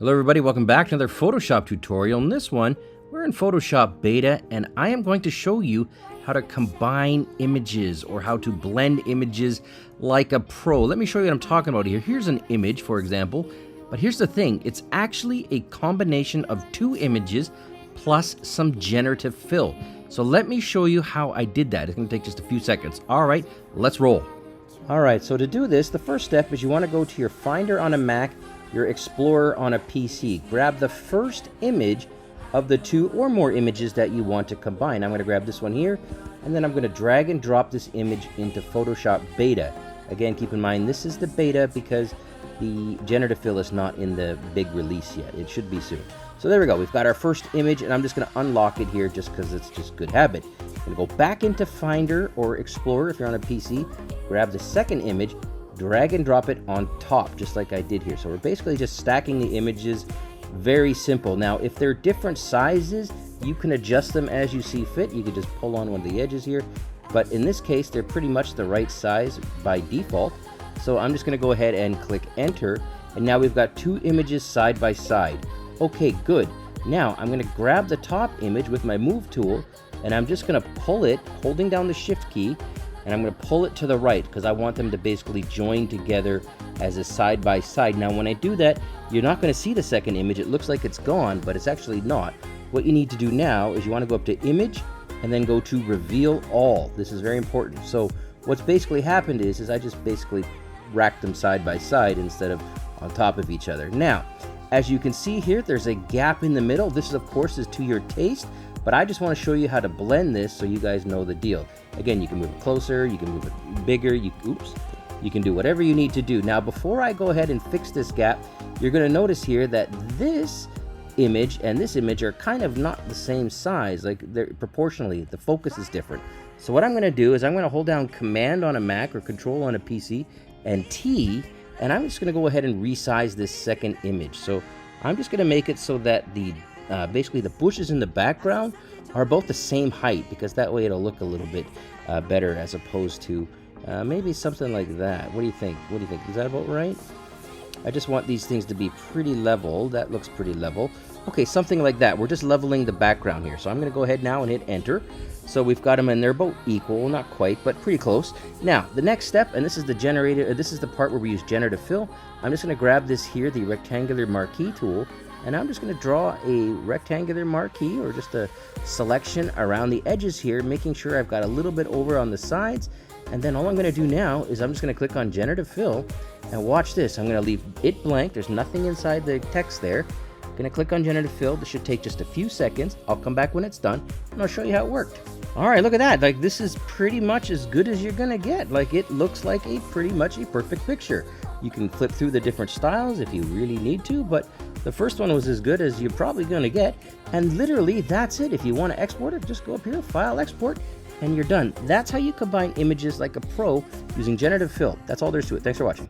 Hello everybody, welcome back to another Photoshop tutorial. In this one, we're in Photoshop Beta and I am going to show you how to combine images or how to blend images like a pro. Let me show you what I'm talking about here. Here's an image, for example, but here's the thing. It's actually a combination of two images plus some generative fill. So let me show you how I did that. It's going to take just a few seconds. All right, let's roll. All right, so to do this, the first step is you want to go to your Finder on a Mac, your Explorer on a PC. Grab the first image of the two or more images that you want to combine. I'm going to grab this one here, and then I'm going to drag and drop this image into Photoshop Beta. Again, keep in mind, this is the beta because the generative fill is not in the big release yet. It should be soon. So there we go. We've got our first image, and I'm just going to unlock it here just because it's just good habit. I'm going to go back into Finder or Explorer if you're on a PC, grab the second image, drag and drop it on top, just like I did here. So we're basically just stacking the images. Very simple. Now, if they're different sizes, you can adjust them as you see fit. You could just pull on one of the edges here. But in this case, they're pretty much the right size by default. So I'm just going to go ahead and click Enter. And now we've got two images side by side. Okay, good. Now I'm going to grab the top image with my Move tool, and I'm just going to pull it, holding down the Shift key, and I'm going to pull it to the right because I want them to basically join together as a side by side. Now when I do that, you're not going to see the second image. It looks like it's gone, but it's actually not. What you need to do now is you want to go up to Image and then go to Reveal All. This is very important. So what's basically happened is I just basically racked them side by side instead of on top of each other. Now, as you can see here, there's a gap in the middle. This, of course, is to your taste, but I just want to show you how to blend this so you guys know the deal. Again, you can move it closer, you can move it bigger, you can do whatever you need to do. Now, before I go ahead and fix this gap, you're going to notice here that this image and this image are kind of not the same size. Like, they're proportionally, the focus is different. So what I'm going to do is I'm going to hold down Command on a Mac or Control on a PC and T, and I'm just going to go ahead and resize this second image. So I'm just going to make it so that the basically the bushes in the background are both the same height, because that way it'll look a little bit better as opposed to maybe something like that. What do you think? What do you think? Is that about right? I just want these things to be pretty level. That looks pretty level. Okay, something like that. We're just leveling the background here. So I'm going to go ahead now and hit Enter. So we've got them in there about equal, not quite, but pretty close. Now, the next step, and this is the part where we use generative fill. I'm just going to grab this here, the rectangular marquee tool, and I'm just going to draw a rectangular marquee or just a selection around the edges here, making sure I've got a little bit over on the sides. And then all I'm going to do now is I'm just going to click on generative fill, and watch this. I'm going to leave it blank. There's nothing inside the text there. I'm going to click on generative fill. This should take just a few seconds. I'll come back when it's done, and I'll show you how it worked. All right, look at that. Like, this is pretty much as good as you're going to get. Like, it looks like pretty much a perfect picture. You can flip through the different styles if you really need to, but the first one was as good as you're probably going to get. And literally, that's it. If you want to export it, just go up here, File, Export, and you're done. That's how you combine images like a pro using generative fill. That's all there is to it. Thanks for watching.